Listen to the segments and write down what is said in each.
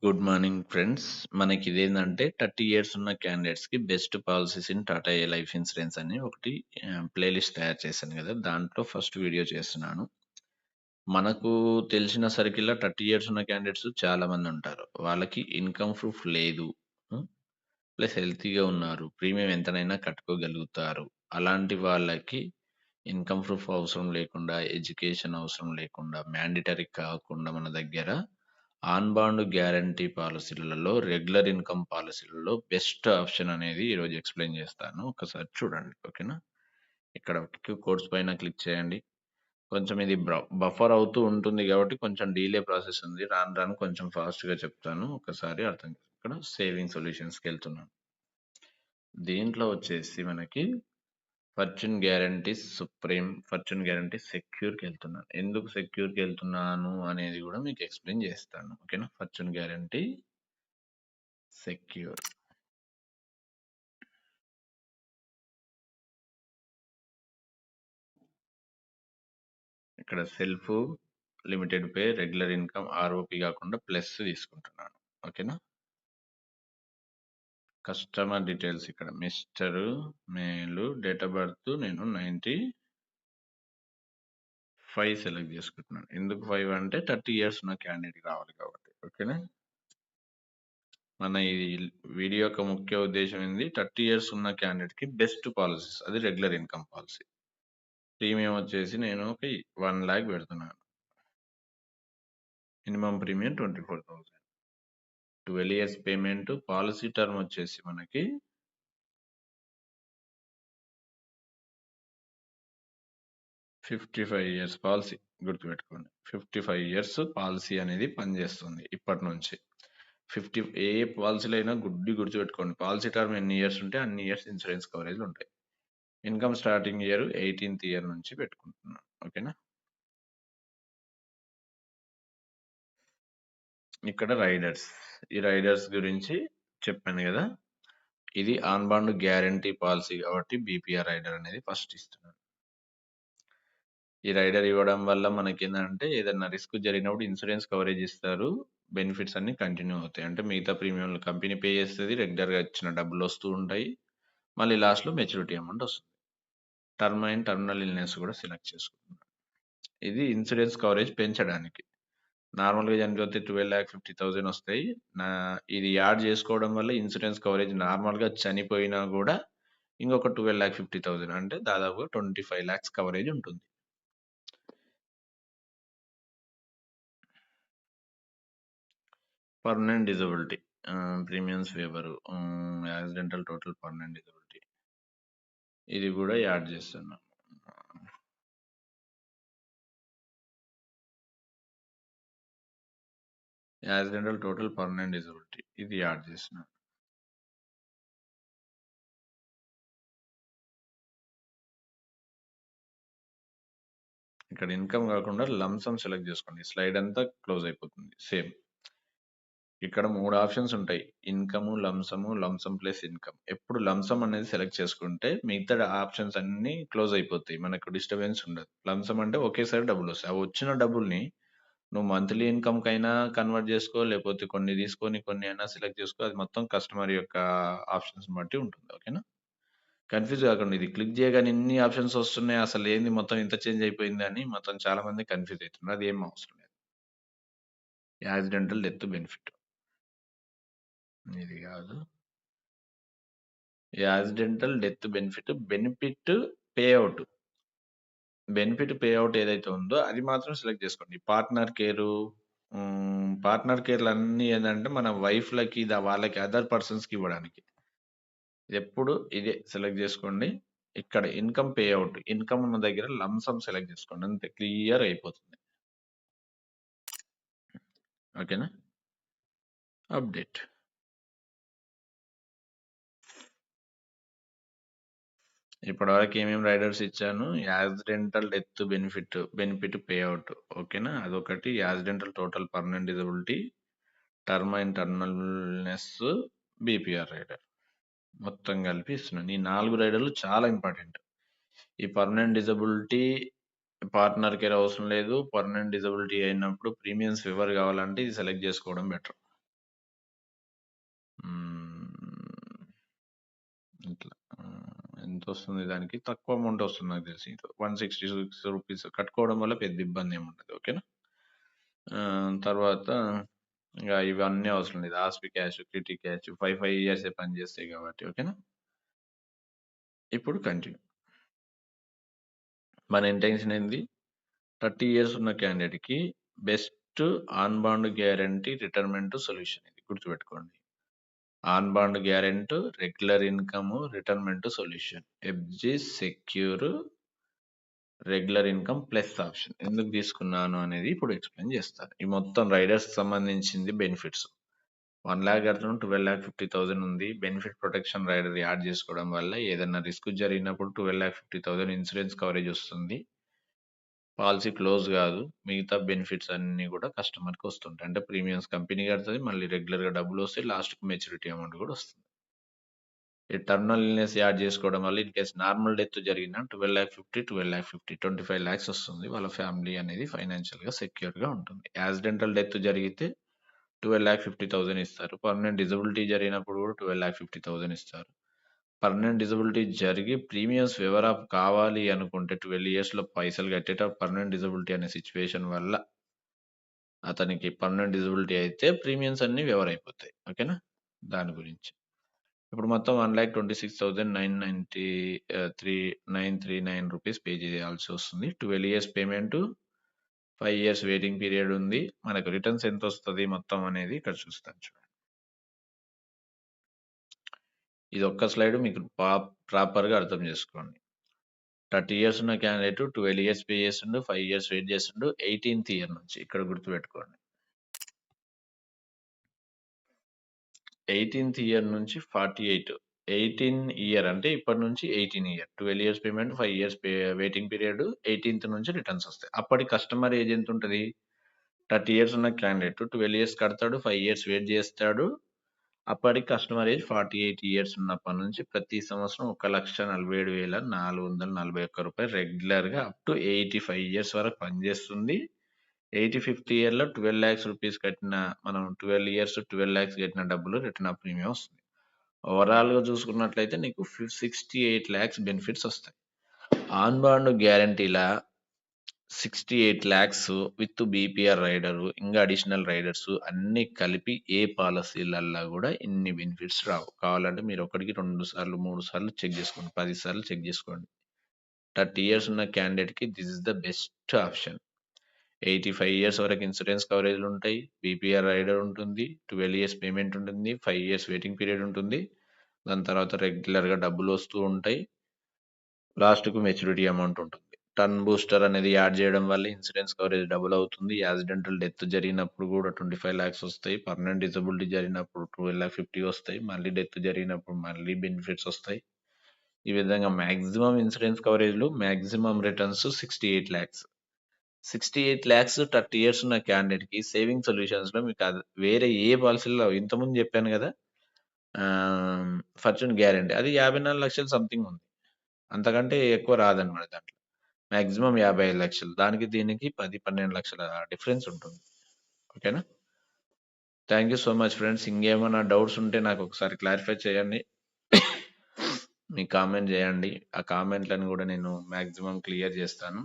Good morning friends. మనకిదేందంటే 30 years ఉన్న క్యాండిడేట్స్‌కి బెస్ట్ పాలిసీస్ ఇన్ టాటా ఏ లైఫ్ ఇన్సూరెన్స్ అని ఒకటి ప్లేలిస్ట్ తయారు చేశాను గదా! దాంట్లో ఫస్ట్ వీడియో చేస్తున్నాను. మనకు తెలిసిన సర్కిల్‌లో 30 ఇయర్స్ ఉన్న క్యాండిడేట్స్ చాలా మందుంటారు. వాళ్ళకి ఇన్‌కమ్ ప్రూఫ్ లేదు. హ్మ్. ప్లస్ హెల్తీగా ఉన్నారు. ప్రీమియం ఎంతనైనా కట్టుకోగలుగుతారు. అలాంటి వాళ్ళకి ఇన్‌కమ్ ప్రూఫ్ అవసరం లేకుండా, ఎడ్యుకేషన్ అవసరం లేకుండా, మ్యాండేటరీ కాకుండా మన దగ్గర ఆన్ బాండ్ గ్యారంటీ పాలిసీలలో, రెగ్యులర్ ఇన్‌కమ్ పాలిసీలలో బెస్ట్ ఆప్షన్ అనేది ఈరోజు ఎక్స్‌ప్లెయిన్ చేస్తాను. ఒకసారి చూడండి. ఓకేనా? ఇక్కడ క్యూ కోడ్స్ పైన క్లిక్ చేయండి. కొంచెం ఇది బఫర్ అవుతూ ఉంటుంది కాబట్టి కొంచెం డీలే ప్రాసెస్ ఉంది. రాను రాను కొంచెం ఫాస్ట్‌గా చెప్తాను. ఒకసారి అర్థం ఇక్కడ సేవింగ్ సొల్యూషన్స్‌కెళ్తున్నాను. దీంట్లో వచ్చేసి మనకి fortune guarantees supreme, fortune guarantees సెక్యూర్‌కెళ్తున్నాను. ఎందుకు సెక్యూర్‌కెళ్తున్నాను అనేది గూడా మీకు ఎక్స్‌ప్లెయిన్ చేస్తాను. ఓకేనా? Fortune guarantee secure. ఇక్కడ self, limited pay, regular income, ROP గాకుండా ప్లస్ తీసుకుంటున్నాను. ఓకేనా? కస్టమర్ డీటెయిల్స్ ఇక్కడ mister, male, date of birth నేను 95 సెలెక్ట్ చేసుకుంటున్నాను. ఎందుకు 5 అంటే 30 ఇయర్స్ ఉన్న క్యాండిడేట్‌కి రావాలి కాబట్టి. ఓకేనా? మన ఈ వీడియో యొక్క ముఖ్య ఉద్దేశ్యం ఏంది? 30 ఇయర్స్ ఉన్న క్యాండిడేట్‌కి బెస్ట్ పాలిసీస్. అది రెగ్యులర్ ఇన్‌కమ్ పాలిసీ. ప్రీమియం వచ్చేసి నేను ఒక 1,00,000 పెడుతున్నాను. Minimum premium 24,000. 12 years payment. Policy term వచ్చేసి మనకి 55 ఇయర్స్ పాలిసీ. గుర్తుపెట్టుకోండి. 55 ఇయర్స్ పాలిసీ అనేది పనిచేస్తుంది ఇప్పటి నుంచి. ఏ పాలిసీలో అయినా గుర్తుపెట్టుకోండి. పాలిసీ టర్మ్ ఎన్ని ఇయర్స్ ఉంటే అన్ని ఇయర్స్ ఇన్సూరెన్స్ కవరేజ్‌లు ఉంటాయి. ఇన్‌కమ్ స్టార్టింగ్ ఇయర్ 18థ్ ఇయర్ నుంచి పెట్టుకుంటున్నాను. ఓకేనా? ఇక్కడ రైడర్స్. ఈ రైడర్స్ గురించి చెప్పాను గదా! ఇది ఆన్ బాండ్ గ్యారంటీ పాలిసీ కాబట్టి బీపీఆర్ రైడర్ అనేది ఫస్ట్ ఇస్తున్నాను. ఈ రైడర్ ఇవ్వడం వల్ల మనకేందంటే ఏదన్నా రిస్క్ జరిగినప్పుడు ఇన్సూరెన్స్ కవరేజ్ ఇస్తారు. బెనిఫిట్స్ అన్నీ కంటిన్యూ అవుతాయి. అంటే మిగతా ప్రీమియంలు కంపెనీ పే చేస్తది. రెగ్యులర్‌గా ఇచ్చిన డబ్బులొస్తూ ఉంటాయి. మళ్ళీ లాస్ట్‌లో మెచ్యూరిటీ అమౌంట్ వస్తుంది. టర్మ్ అండ్ టర్మినల్ ఇల్‌నెస్ కూడా సెలెక్ట్ చేసుకున్నాను. ఇది ఇన్సూరెన్స్ కవరేజ్ పెంచడానికి. నార్మల్‌గా చనిపోతే 12,50,000 వస్తాయి. ఇది యాడ్ చేసుకోవడం వల్ల ఇన్సూరెన్స్ కవరేజ్ నార్మల్‌గా చనిపోయినా గూడా ఇంకొక 12,50,000 అంటే దాదాపుగా 25,00,000 కవరేజ్ ఉంటుంది. Permanent disability. Premiums waiver. Accidental total permanent disability. ఇది గూడా యాడ్ చేస్తున్నాను. Accidental total permanent disability. ఇది యాడ్ చేస్తున్నాను. ఇక్కడ ఇన్‌కమ్ గాకుండా లంప్ సమ్ సెలెక్ట్ చేసుకోండి. స్లైడ్ అంతా క్లోజ్ అయిపోతుంది. సేమ్. ఇక్కడ 3 ఆప్షన్స్ ఉంటాయి. Lump sum plus income. ఎప్పుడు లంప్ సమ్ అనేది సెలెక్ట్ చేసుకుంటే మిగతా ఆప్షన్స్ అన్నీ క్లోజ్ అయిపోతాయి. మనకు డిస్టర్బెన్స్ ఉండదు. లంప్ సమ్ అంటే ఒకేసారి డబ్బులొస్తాయి. ఆ వచ్చిన డబ్బుల్ని నువ్వు మంత్లీ ఇన్‌కమ్‌కైనా కన్వర్ట్ చేసుకో, లేకపోతే కొన్ని తీసుకొని కొన్ని అయినా సెలెక్ట్ చేసుకో. అది మొత్తం కస్టమర్ యొక్క ఆప్షన్స్‌ని బట్టి ఉంటుంది. ఓకేనా? కన్‌ఫ్యూజ్ కాకండి. ఇది క్లిక్ చేయగానే ఇన్ని ఆప్షన్స్ వస్తున్నాయి. అసలు ఏంది మొత్తం ఇంత చేంజ్ అయిపోయిందని మొత్తం చాలా మంది కన్‌ఫ్యూజ్ అయితున్నారు. అదేం అవసరం లేదు. Accidental death benefit. ఇది కాదు. Accidental death benefit pay out. Benefit pay out ఏదైతే ఉందో అది మాత్రం సెలెక్ట్ చేసుకోండి. పార్ట్నర్ కేర్‌లు అన్నీ ఏందంటే మన వైఫ్‌లకి, వాళ్ళకి అదర్ పర్సన్స్‌కి ఇవ్వడానికి. ఎప్పుడు ఇదే సెలెక్ట్ చేసుకోండి. ఇక్కడ ఇన్‌కమ్ పే ఔట్. ఇన్‌కమ్ ఉన్న దగ్గర లంప్ సమ్ సెలెక్ట్ చేసుకోండి. అంతే క్లియర్ అయిపోతుంది. ఓకేనా? అప్డేట్. ఇప్పటివరకు ఏమేమి రైడర్స్ ఇచ్చాను? Accidental death benefit pay out. ఓకేనా? అదొకటి. Accidental total permanent disability, term and terminal illness, BPR rider. మొత్తం కలిపి ఇస్తున్నాను. ఈ 4 రైడర్‌లు చాలా ఇంపార్టెంట్. ఈ పర్మనెంట్ డిజబిలిటీ పార్ట్నర్ కేర్ అవసరం లేదు. పర్మనెంట్ డిజబిలిటీ అయినప్పుడు ప్రీమియమ్స్ ఫేవర్ కావాలంటే ఇది సెలెక్ట్ చేసుకోవడం బెటర్. హ్మ్. ఇట్లా ఎంతొస్తుంది దానికి? తక్కువ అమౌంట్ వస్తుంది నాకు తెలిసి. రూ. 166 కట్టుకోవడం వల్ల పెద్ద ఇబ్బందేముండదు. ఓకేనా? తర్వాత ఇంగ ఇవన్నీ అవసరం లేదు. ఆస్పి క్యాష్, కిటీ క్యాష్ 5 ఇయర్సే పనిచేస్తాయి కాబట్టి. ఓకేనా? ఇప్పుడు కంటిన్యూ. మన ఇంటెన్షన్ ఏంది? 30 ఇయర్స్ ఉన్న క్యాండిడేట్‌కి best on bond guarantee retirement solution ఇది గుర్తుపెట్టుకోండి. On bond guarantee, regular income, retirement solution. FG secure regular income plus option. ఎందుకు తీసుకున్నాను అనేది ఇప్పుడు ఎక్స్‌ప్లెయిన్ చేస్తాను. ఈ మొత్తం రైడర్స్‌కి సంబంధించింది బెనిఫిట్స్. 1,00,000 కడుతున్నాం, 12,50,000 ఉంది. బెనిఫిట్ ప్రొటెక్షన్ రైడర్ యాడ్ చేసుకోవడం వల్ల ఏదన్నా రిస్క్ జరిగినప్పుడు 12,50,000 ఇన్సూరెన్స్ కవరేజ్ వస్తుంది. పాలసీ క్లోజ్ కాదు. మిగతా బెనిఫిట్స్ అన్నీ కూడా కస్టమర్‌కి వస్తుంటాయి. అంటే ప్రీమియమ్స్ కంపెనీ కడతది. మళ్ళీ రెగ్యులర్‌గా డబ్బులొస్తాయి. లాస్ట్‌కి మెచ్యూరిటీ అమౌంట్ కూడా వస్తుంది. ఈ టర్మినల్ ఇల్‌నెస్ యాడ్ చేసుకోవడం వల్ల ఇన్ కేస్ నార్మల్ డెత్ జరిగినా 12,50,000, 12,50,000 25 లాక్స్ వస్తుంది. వాళ్ళ ఫ్యామిలీ అనేది ఫైనాన్షియల్‌గా సెక్యూర్‌గా ఉంటుంది. యాక్సిడెంటల్ డెత్ జరిగితే 12,50,000 ఇస్తారు. పర్మనెంట్ డిజబిలిటీ జరిగినప్పుడు కూడా 12,50,000 ఇస్తారు. పర్మనెంట్ డిజబిలిటీ జరిగి ప్రీమియమ్స్ వేవర్ ఆఫ్ కావాలి అనుకుంటే 12 ఇయర్స్‌లో పైసలు కట్టేటప్పుడు పర్మనెంట్ డిజబిలిటీ అనే సిట్యుయేషన్ వల్ల అతనికి పర్మనెంట్ డిజబిలిటీ అయితే ప్రీమియమ్స్ అన్నీ వేవర్ అయిపోతాయి. ఓకేనా? దాని గురించి. ఇప్పుడు మొత్తం 1,26,990 939 పే చేయాల్సి వస్తుంది. 12 years payment, 5 years waiting period ఉంది. మనకు రిటర్న్స్ ఎంతొస్తది మొత్తం అనేది ఇక్కడ చూస్తాను చూడండి. ఇది ఒక్క స్లైడ్ మీకు ప్రాపర్‌గా అర్థం చేసుకోండి. 30 ఇయర్స్ ఉన్న క్యాండిడేట్ 12 ఇయర్స్ పే చేస్తుండు, 5 ఇయర్స్ వెయిట్ చేస్తుండు. 18థ్ ఇయర్ నుంచి ఇక్కడ గుర్తుపెట్టుకోండి. 18థ్ ఇయర్ నుంచి 48. 18 ఇయర్ అంటే ఇప్పటి నుంచి 18 year. 12 years payment, 5 years waiting period. 18థ్ నుంచి రిటర్న్స్ వస్తాయి. అప్పటి కస్టమర్ ఏజ్ ఎంత ఉంటది? 30 ఇయర్స్ ఉన్న క్యాండిడేట్ 12 ఇయర్స్ కడతాడు, 5 ఇయర్స్ వెయిట్ చేస్తాడు. అప్పటికి కస్టమర్ ఏజ్ 48 ఇయర్స్ ఉన్నప్పటి నుంచి ప్రతి సంవత్సరం రూ. 1,47,441 రెగ్యులర్‌గా అప్ టు 85 ఇయర్స్ వరకు పనిచేస్తుంది. 85థ్ ఇయర్‌లో 12,00,000 రూపీస్ కట్టిన మనం 12 ఇయర్స్ 12,00,000 కట్టిన డబ్బులు రిటర్న్ ఆఫ్ ప్రీమియం వస్తుంది. ఓవరాల్‌గా చూసుకున్నట్లయితే నీకు 68,00,000 బెనిఫిట్స్ వస్తాయి. ఆన్ బాండ్ గ్యారంటీలా 68,00,000 విత్ బీపీఆర్ రైడరు, ఇంగా అడిషనల్ రైడర్స్ అన్నీ కలిపి ఏ పాలిసీలల్లా గూడా ఇన్ని బెనిఫిట్స్ రావు. కావాలంటే మీరు ఒకటికి 2 సార్లు, 3 సార్లు చెక్ జేసుకోండి. 10 సార్లు చెక్ జేసుకోండి. 30 ఇయర్స్ ఉన్న క్యాండిడేట్‌కి this is the best option. 85 years వరకు ఇన్సూరెన్స్ కవరేజ్‌లుంటాయి. బీపీఆర్ రైడర్ ఉంటుంది. 12 ఇయర్స్ పేమెంట్ ఉంటుంది. 5 ఇయర్స్ వెయిటింగ్ పీరియడ్ ఉంటుంది. దాని తర్వాత రెగ్యులర్‌గా డబ్బులొస్తూ ఉంటాయి. లాస్ట్‌కు మెచ్యూరిటీ అమౌంట్ ఉంటుంది. టర్న్ బూస్టర్ అనేది యాడ్ చేయడం వల్ల ఇన్సూరెన్స్ కవరేజ్ డబుల్ అవుతుంది. యాక్సిడెంటల్ డెత్ జరిగినప్పుడు కూడా 25,00,000 వస్తాయి. పర్మనెంట్ డిజబిలిటీ జరిగినప్పుడు 12,50,000 వస్తాయి. మళ్ళీ డెత్ జరిగినప్పుడు మళ్ళీ బెనిఫిట్స్ వస్తాయి. ఈ విధంగా మాక్సిమం ఇన్సూరెన్స్ కవరేజ్‌లు, మాక్సిమం రిటర్న్స్ 68,00,000. 68,00,000 30 ఇయర్స్ ఉన్న క్యాండిడేట్‌కి సేవింగ్ సొల్యూషన్స్‌లో మీకు వేరే ఏ పాలిసీలో ఇంతకుముందు చెప్పాను గదా! ఫార్చ్యూన్ గ్యారంటీ అది 54,00,000 సంథింగ్ ఉంది. అంతకంటే ఎక్కువ రాదన్నమాట దాంట్లో. మాక్సిమం 55,00,000 దానికి దీనికి 10, 12 లక్షల డిఫరెన్స్ ఉంటుంది. ఓకేనా? Thank you so much friends. ఇంకేమన్నా డౌట్స్ ఉంటే నాకొకసారి క్లారిఫై చేయండి. మీ కామెంట్ జేయండి. ఆ కామెంట్‌లను గూడా నేను మాక్సిమం క్లియర్ జేస్తాను.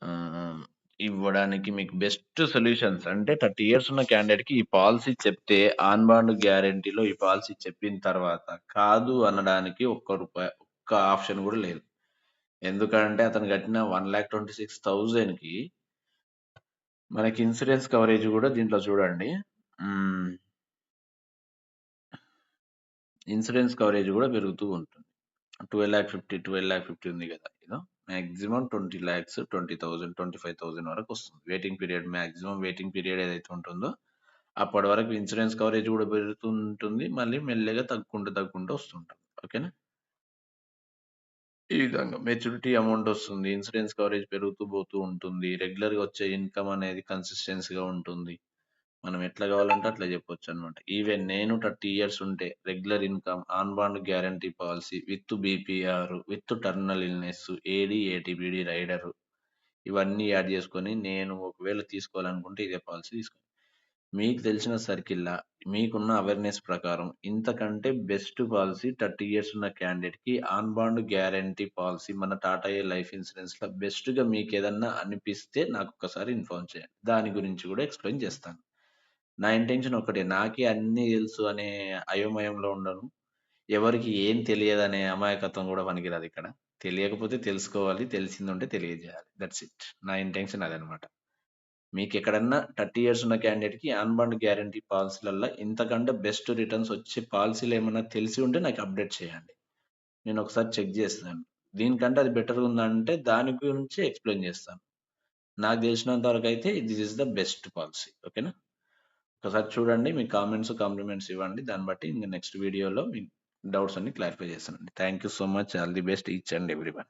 ఆహ్, ఇవ్వడానికి మీకు బెస్ట్ సొల్యూషన్స్ అంటే 30 ఇయర్స్ ఉన్న క్యాండిడేట్‌కి ఈ పాలిసీ చెప్తే ఆన్ బాండ్ గ్యారంటీలో ఈ పాలిసీ చెప్పిన తర్వాత కాదు అనడానికి ఒక్క ఆప్షన్ గూడా లేదు. ఎందుకంటే అతను కట్టిన 1,26,000కి మనకి ఇన్సూరెన్స్ కవరేజ్ గూడా దీంట్లో చూడండి. హ్మ్. ఇన్సూరెన్స్ కవరేజ్ గూడా పెరుగుతూ ఉంటుంది. 12,50,000, 12,50,000 ఉంది గదా! మాక్సిమం 20,00,000, 20,000, 25,000 వరకొస్తుంది. Waiting period maximum waiting period ఏదైతే ఉంటుందో అప్పటి వరకు ఇన్సూరెన్స్ కవరేజ్ గూడా పెరుగుతూ ఉంటుంది. మళ్ళీ మెల్లగా తగ్గుకుంటూ వస్తుంటుంది. ఓకేనా? ఈ విధంగా మెచ్యూరిటీ అమౌంట్ వస్తుంది. ఇన్సూరెన్స్ కవరేజ్ పెరుగుతూ పోతూ ఉంటుంది. రెగ్యులర్‌గా వచ్చే ఇన్‌కమ్ అనేది కన్సిస్టెన్సీ‌గా ఉంటుంది. మనం ఎట్లా కావాలంటే అట్లా చెప్పొచ్చనమాట. ఈవెన్ నేను 30 ఇయర్స్ ఉంటే regular income, on bond guarantee policy with BPR, with terminal illness, AD, ATBD rider ఇవన్నీ యాడ్ చేసుకొని నేను ఒకవేళ తీసుకోవాలనుకుంటే ఇదే పాలిసీ తీసుకుంటా. మీకు తెలిసిన సర్కిల్‌లా, మీకున్న అవేర్‌నెస్ ప్రకారం ఇంతకంటే బెస్ట్ పాలిసీ 30 ఇయర్స్ ఉన్న క్యాండిడేట్‌కి ఆన్ బాండ్ గ్యారంటీ పాలిసీ మన టాటా ఏ లైఫ్ ఇన్స్యూరెన్స్‌లో బెస్ట్‌గా మీకేదన్నా అనిపిస్తే నాకొక్కసారి ఇన్ఫార్మ్ చేయండి. దాని గురించి గూడా ఎక్స్‌ప్లెయిన్ చేస్తాను. నా ఇంటెన్షన్ ఒకటే. నాకే అన్నీ తెలుసు అనే అయోమయంలో ఉండను. ఎవరికీ ఏం తెలియదనే అమాయకత్వం గూడా పనికిరాదిక్కడ. తెలియకపోతే తెలుసుకోవాలి. తెలిసిందుంటే తెలియజేయాలి. That's it. నా ఇంటెన్షన్ అదనమాట. మీకెక్కడన్నా 30 ఇయర్స్ ఉన్న క్యాండిడేట్‌కి ఆన్ బాండ్ గ్యారంటీ పాలిసీలల్ల ఇంతకంటే బెస్ట్ రిటర్న్స్ వచ్చే పాలిసీలేమన్నా తెలిసి ఉంటే నాకు అప్డేట్ చేయండి. నేనొకసారి చెక్ జేస్తాను. దీనికంటే అది బెటర్‌గా ఉందంటే దాని గురించి ఎక్స్‌ప్లెయిన్ జేస్తాను. నాకు తెలిసినంత వరకైతే this is the best policy. ఓకేనా? ఒకసారి చూడండి. మీ కామెంట్స్, కాంప్లిమెంట్స్ ఇవ్వండి. దాన్ని బట్టి ఇంక నెక్స్ట్ వీడియోలో మీ డౌట్స్ అన్ని క్లారిఫై చేస్తానండి. Thank you so much. All the best each and everyone.